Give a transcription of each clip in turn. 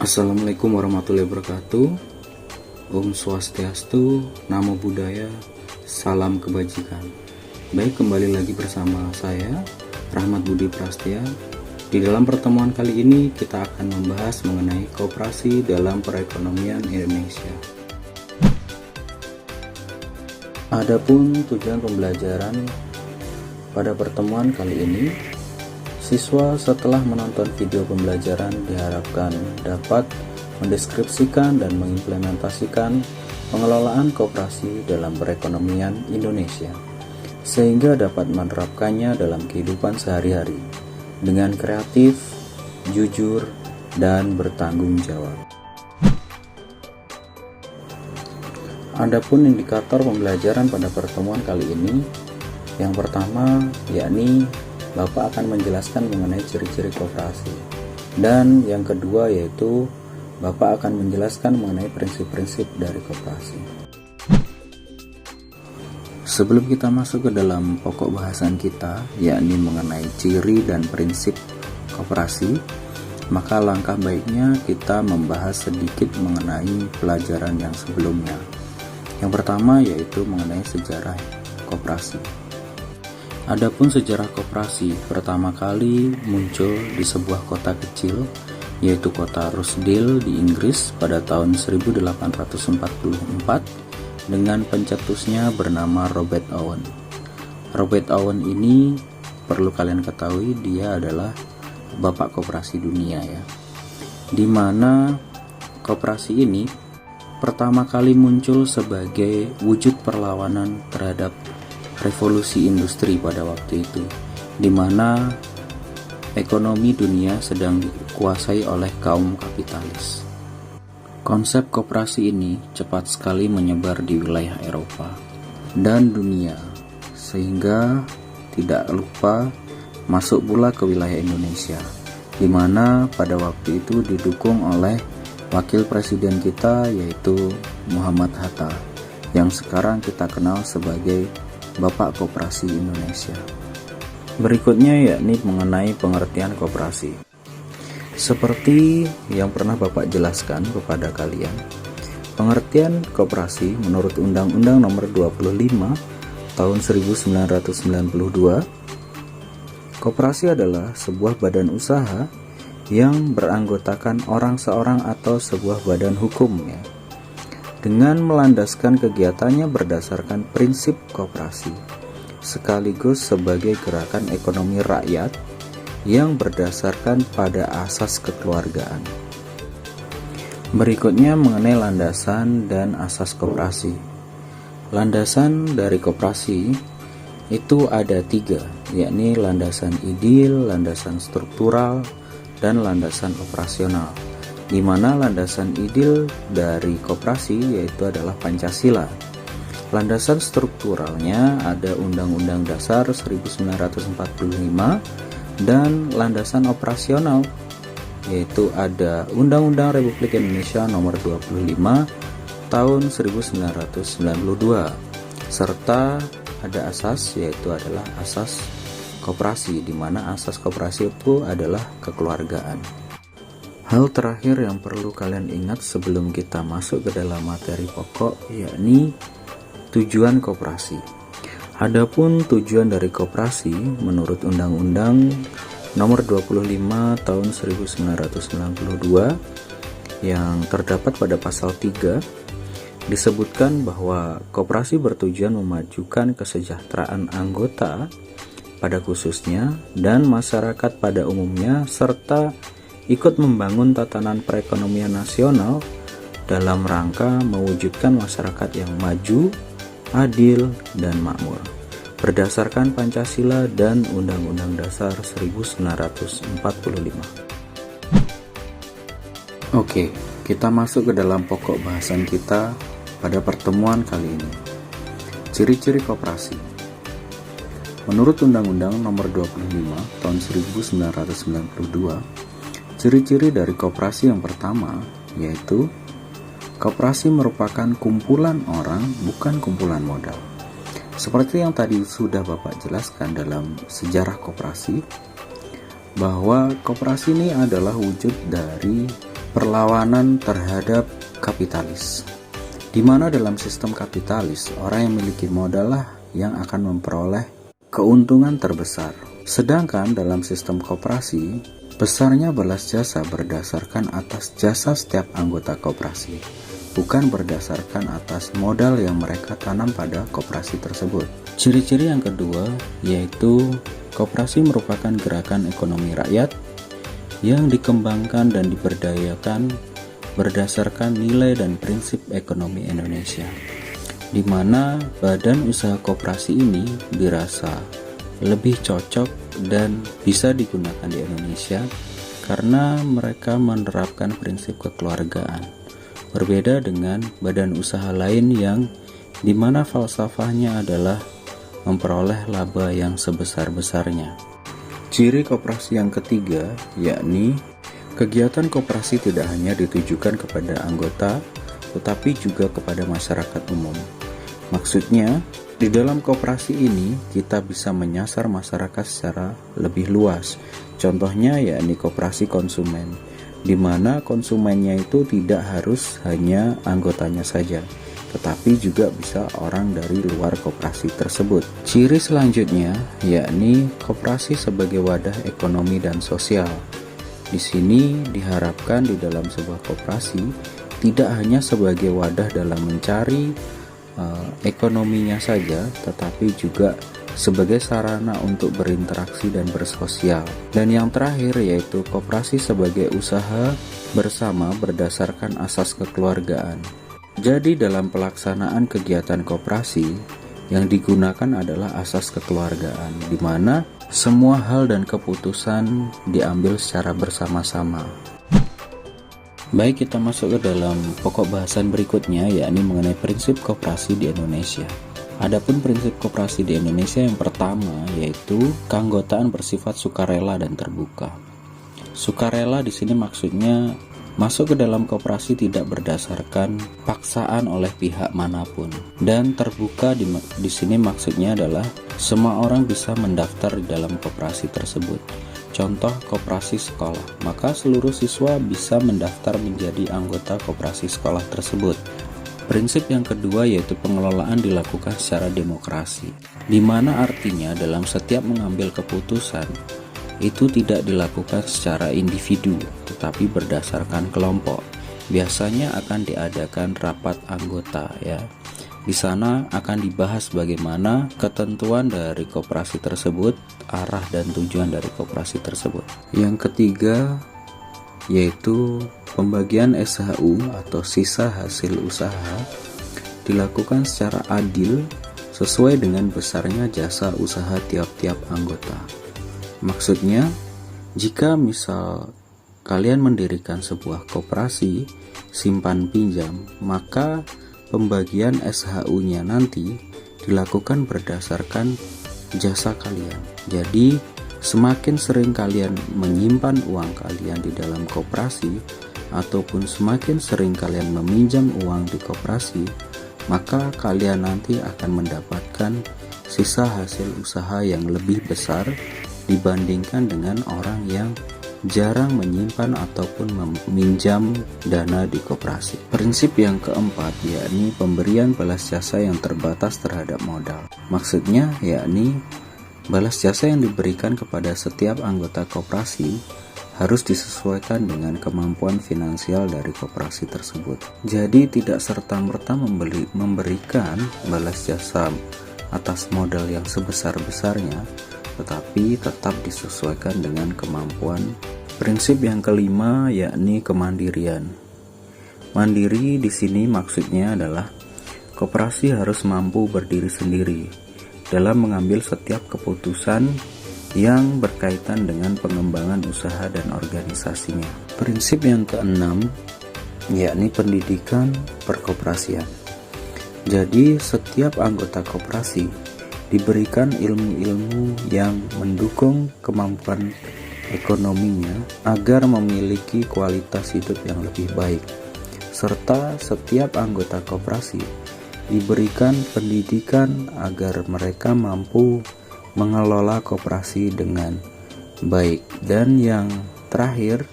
Assalamualaikum warahmatullahi wabarakatuh. Om Swastiastu, Namo Buddhaya, salam kebajikan. Baik, kembali lagi bersama saya Rahmat Budi Prastia. Di dalam pertemuan kali ini kita akan membahas mengenai koperasi dalam perekonomian Indonesia. Adapun tujuan pembelajaran pada pertemuan kali ini, siswa setelah menonton video pembelajaran diharapkan dapat mendeskripsikan dan mengimplementasikan pengelolaan koperasi dalam perekonomian Indonesia, sehingga dapat menerapkannya dalam kehidupan sehari-hari dengan kreatif, jujur, dan bertanggung jawab. Adapun indikator pembelajaran pada pertemuan kali ini, yang pertama yakni Bapak akan menjelaskan mengenai ciri-ciri koperasi, dan yang kedua yaitu Bapak akan menjelaskan mengenai prinsip-prinsip dari koperasi. Sebelum kita masuk ke dalam pokok bahasan kita, yakni mengenai ciri dan prinsip koperasi, maka langkah baiknya kita membahas sedikit mengenai pelajaran yang sebelumnya. Yang pertama yaitu mengenai sejarah koperasi. Adapun sejarah koperasi pertama kali muncul di sebuah kota kecil, yaitu kota Rochdale di Inggris pada tahun 1844 dengan pencetusnya bernama Robert Owen. Robert Owen ini perlu kalian ketahui dia adalah bapak koperasi dunia ya. Di mana koperasi ini pertama kali muncul sebagai wujud perlawanan terhadap revolusi industri pada waktu itu, di mana ekonomi dunia sedang dikuasai oleh kaum kapitalis. Konsep koperasi ini cepat sekali menyebar di wilayah Eropa dan dunia, sehingga tidak lupa masuk pula ke wilayah Indonesia, di mana pada waktu itu didukung oleh wakil presiden kita yaitu Muhammad Hatta, yang sekarang kita kenal sebagai Bapak Koperasi Indonesia. Berikutnya yakni mengenai pengertian koperasi. Seperti yang pernah Bapak jelaskan kepada kalian, pengertian koperasi menurut Undang-Undang Nomor 25 Tahun 1992, koperasi adalah sebuah badan usaha yang beranggotakan orang seorang atau sebuah badan hukum ya, dengan melandaskan kegiatannya berdasarkan prinsip koperasi, sekaligus sebagai gerakan ekonomi rakyat yang berdasarkan pada asas kekeluargaan. Berikutnya mengenai landasan dan asas koperasi. Landasan dari koperasi itu ada 3, yakni landasan ideal, landasan struktural, dan landasan operasional, di mana landasan ideal dari koperasi yaitu adalah Pancasila. Landasan strukturalnya ada Undang-Undang Dasar 1945, dan landasan operasional yaitu ada Undang-Undang Republik Indonesia Nomor 25 Tahun 1992, serta ada asas yaitu adalah asas koperasi, di mana asas koperasi itu adalah kekeluargaan. Hal terakhir yang perlu kalian ingat sebelum kita masuk ke dalam materi pokok yakni tujuan koperasi. Adapun tujuan dari koperasi menurut Undang-Undang Nomor 25 Tahun 1992 yang terdapat pada pasal 3 disebutkan bahwa koperasi bertujuan memajukan kesejahteraan anggota pada khususnya dan masyarakat pada umumnya, serta ikut membangun tatanan perekonomian nasional dalam rangka mewujudkan masyarakat yang maju, adil, dan makmur berdasarkan Pancasila dan Undang-Undang Dasar 1945. Oke, kita masuk ke dalam pokok bahasan kita pada pertemuan kali ini. Ciri-ciri koperasi. Menurut Undang-Undang Nomor 25 Tahun 1992, ciri-ciri dari koperasi yang pertama yaitu koperasi merupakan kumpulan orang, bukan kumpulan modal. Seperti yang tadi sudah Bapak jelaskan dalam sejarah koperasi, bahwa koperasi ini adalah wujud dari perlawanan terhadap kapitalis, di mana dalam sistem kapitalis orang yang memiliki modal lah yang akan memperoleh keuntungan terbesar. Sedangkan dalam sistem koperasi, besarnya balas jasa berdasarkan atas jasa setiap anggota koperasi, bukan berdasarkan atas modal yang mereka tanam pada koperasi tersebut. Ciri-ciri yang kedua yaitu koperasi merupakan gerakan ekonomi rakyat yang dikembangkan dan diberdayakan berdasarkan nilai dan prinsip ekonomi Indonesia, di mana badan usaha koperasi ini dirasa lebih cocok dan bisa digunakan di Indonesia karena mereka menerapkan prinsip kekeluargaan, berbeda dengan badan usaha lain yang dimana falsafahnya adalah memperoleh laba yang sebesar-besarnya. Ciri koperasi yang ketiga yakni kegiatan koperasi tidak hanya ditujukan kepada anggota tetapi juga kepada masyarakat umum. Maksudnya, di dalam koperasi ini kita bisa menyasar masyarakat secara lebih luas. Contohnya yakni koperasi konsumen, di mana konsumennya itu tidak harus hanya anggotanya saja, tetapi juga bisa orang dari luar koperasi tersebut. Ciri selanjutnya yakni koperasi sebagai wadah ekonomi dan sosial. Di sini diharapkan di dalam sebuah koperasi tidak hanya sebagai wadah dalam mencari ekonominya saja, tetapi juga sebagai sarana untuk berinteraksi dan bersosial. Dan yang terakhir yaitu koperasi sebagai usaha bersama berdasarkan asas kekeluargaan. Jadi dalam pelaksanaan kegiatan koperasi yang digunakan adalah asas kekeluargaan, di mana semua hal dan keputusan diambil secara bersama-sama. Baik, kita masuk ke dalam pokok bahasan berikutnya, yakni mengenai prinsip koperasi di Indonesia. Adapun prinsip koperasi di Indonesia yang pertama yaitu keanggotaan bersifat sukarela dan terbuka. Sukarela di sini maksudnya masuk ke dalam koperasi tidak berdasarkan paksaan oleh pihak manapun, dan terbuka di sini maksudnya adalah semua orang bisa mendaftar di dalam koperasi tersebut. Contoh koperasi sekolah, maka seluruh siswa bisa mendaftar menjadi anggota koperasi sekolah tersebut. Prinsip yang kedua yaitu pengelolaan dilakukan secara demokrasi, di mana artinya dalam setiap mengambil keputusan itu tidak dilakukan secara individu, tetapi berdasarkan kelompok. Biasanya akan diadakan rapat anggota ya. Di sana akan dibahas bagaimana ketentuan dari koperasi tersebut, arah dan tujuan dari koperasi tersebut. Yang ketiga yaitu pembagian SHU atau sisa hasil usaha dilakukan secara adil sesuai dengan besarnya jasa usaha tiap-tiap anggota. Maksudnya, jika misal kalian mendirikan sebuah koperasi simpan pinjam, maka pembagian SHU-nya nanti dilakukan berdasarkan jasa kalian. Jadi, semakin sering kalian menyimpan uang kalian di dalam koperasi ataupun semakin sering kalian meminjam uang di koperasi, maka kalian nanti akan mendapatkan sisa hasil usaha yang lebih besar dibandingkan dengan orang yang jarang menyimpan ataupun meminjam dana di koperasi. Prinsip yang keempat yakni pemberian balas jasa yang terbatas terhadap modal. Maksudnya yakni balas jasa yang diberikan kepada setiap anggota koperasi harus disesuaikan dengan kemampuan finansial dari koperasi tersebut. Jadi tidak serta-merta memberikan balas jasa atas modal yang sebesar-besarnya, tetapi tetap disesuaikan dengan kemampuan. Prinsip yang kelima yakni kemandirian. Mandiri di sini maksudnya adalah koperasi harus mampu berdiri sendiri dalam mengambil setiap keputusan yang berkaitan dengan pengembangan usaha dan organisasinya. Prinsip yang keenam yakni pendidikan perkoperasian. Jadi setiap anggota koperasi diberikan ilmu-ilmu yang mendukung kemampuan ekonominya agar memiliki kualitas hidup yang lebih baik, serta setiap anggota koperasi diberikan pendidikan agar mereka mampu mengelola koperasi dengan baik. Dan yang terakhir,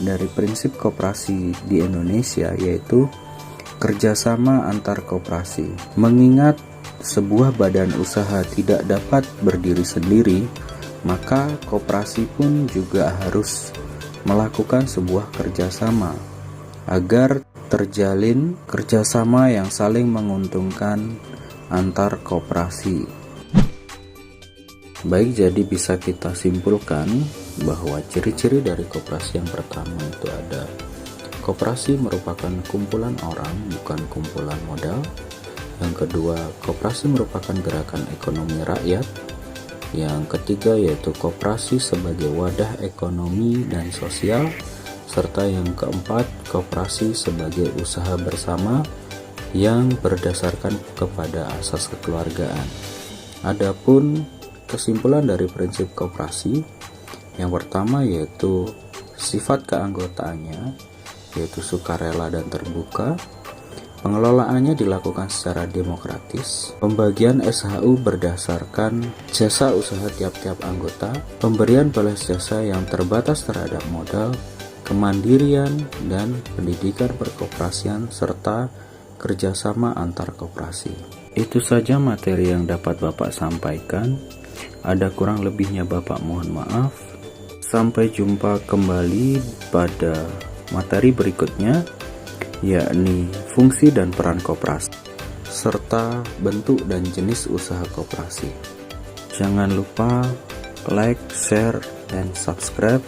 dari prinsip koperasi di Indonesia, yaitu kerjasama antar koperasi. Mengingat sebuah badan usaha tidak dapat berdiri sendiri, maka koperasi pun juga harus melakukan sebuah kerjasama agar terjalin kerjasama yang saling menguntungkan antar koperasi. Baik, jadi bisa kita simpulkan bahwa ciri-ciri dari koperasi yang pertama itu ada: koperasi merupakan kumpulan orang, bukan kumpulan modal. Yang kedua, koperasi merupakan gerakan ekonomi rakyat. Yang ketiga yaitu koperasi sebagai wadah ekonomi dan sosial. Serta yang keempat, koperasi sebagai usaha bersama yang berdasarkan kepada asas kekeluargaan. Adapun kesimpulan dari prinsip koperasi, yang pertama yaitu sifat keanggotaannya, yaitu sukarela dan terbuka. Pengelolaannya dilakukan secara demokratis. Pembagian SHU berdasarkan jasa usaha tiap-tiap anggota. Pemberian balas jasa yang terbatas terhadap modal. Kemandirian dan pendidikan perkoperasian serta kerjasama antar koperasi. Itu saja materi yang dapat Bapak sampaikan. Ada kurang lebihnya Bapak mohon maaf. Sampai jumpa kembali pada materi berikutnya, yakni fungsi dan peran koperasi serta bentuk dan jenis usaha koperasi. Jangan lupa like, share, dan subscribe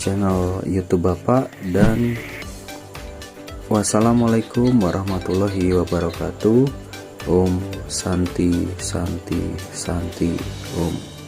channel YouTube Bapak, dan wassalamualaikum warahmatullahi wabarakatuh. Om Santi Santi Santi Om.